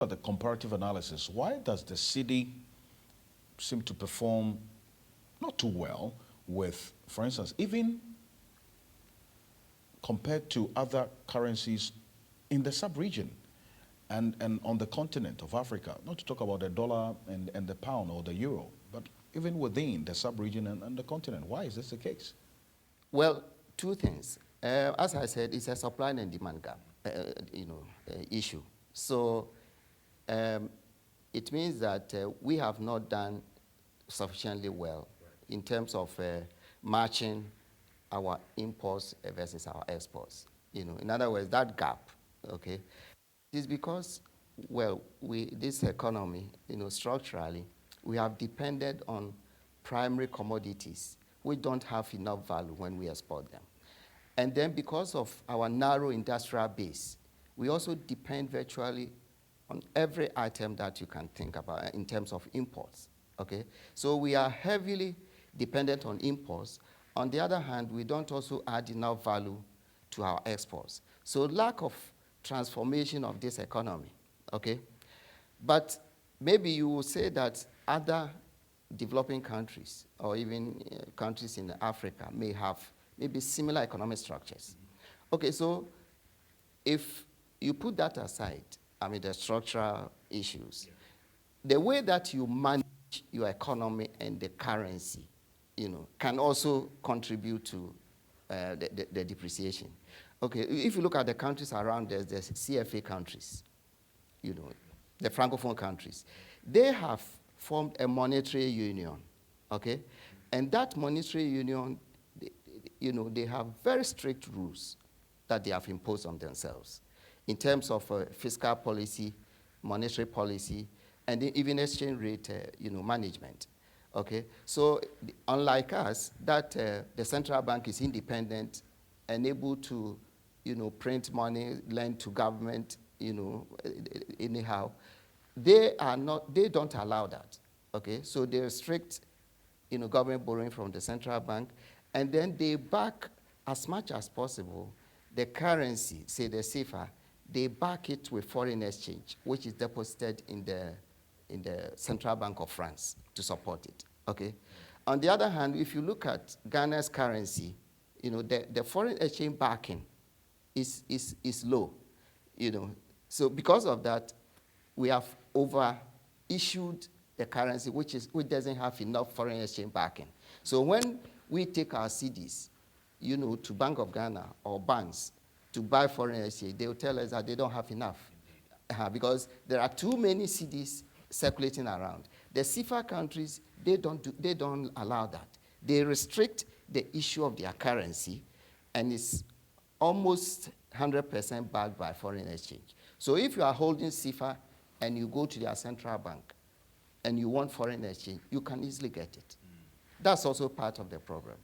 The comparative analysis, why does the Cedi seem to perform not too well with, for instance, even compared to other currencies in the sub-region and on the continent of Africa, not to talk about the dollar and the pound or the euro, but even within the sub-region and the continent? Why is this the case? Well, two things. As I said, it's a supply and demand gap, issue. So it means that we have not done sufficiently well in terms of matching our imports versus our exports. In other words, that gap, okay, is because, well, this economy, structurally, we have depended on primary commodities which don't have enough value when we export them. And then because of our narrow industrial base, we also depend virtually on every item that you can think about in terms of imports, okay? So we are heavily dependent on imports. On the other hand, we don't also add enough value to our exports. So lack of transformation of this economy, okay? But maybe you will say that other developing countries or even countries in Africa may have maybe similar economic structures. Okay, so if you put that aside, the structural issues, the way that you manage your economy and the currency, can also contribute to the depreciation. Okay, if you look at the countries around us, the CFA countries, the Francophone countries, they have formed a monetary union, okay? And that monetary union, they have very strict rules that they have imposed on themselves in terms of fiscal policy, monetary policy, and even exchange rate, management. Okay, so unlike us, that the central bank is independent and able to, print money, lend to government, anyhow. They don't allow that. Okay, so they restrict, government borrowing from the central bank, and then they back as much as possible the currency, say the CFA, they back it with foreign exchange, which is deposited in the Central Bank of France to support it, okay? On the other hand, if you look at Ghana's currency, the foreign exchange backing is low, So because of that, we have over-issued the currency, which doesn't have enough foreign exchange backing. So when we take our CDs, to Bank of Ghana or banks to buy foreign exchange, they will tell us that they don't have enough because there are too many CDs circulating around. The CFA countries, they don't allow that. They restrict the issue of their currency, and it's almost 100% backed by foreign exchange. So if you are holding CFA and you go to their central bank and you want foreign exchange, you can easily get it. That's also part of the problem.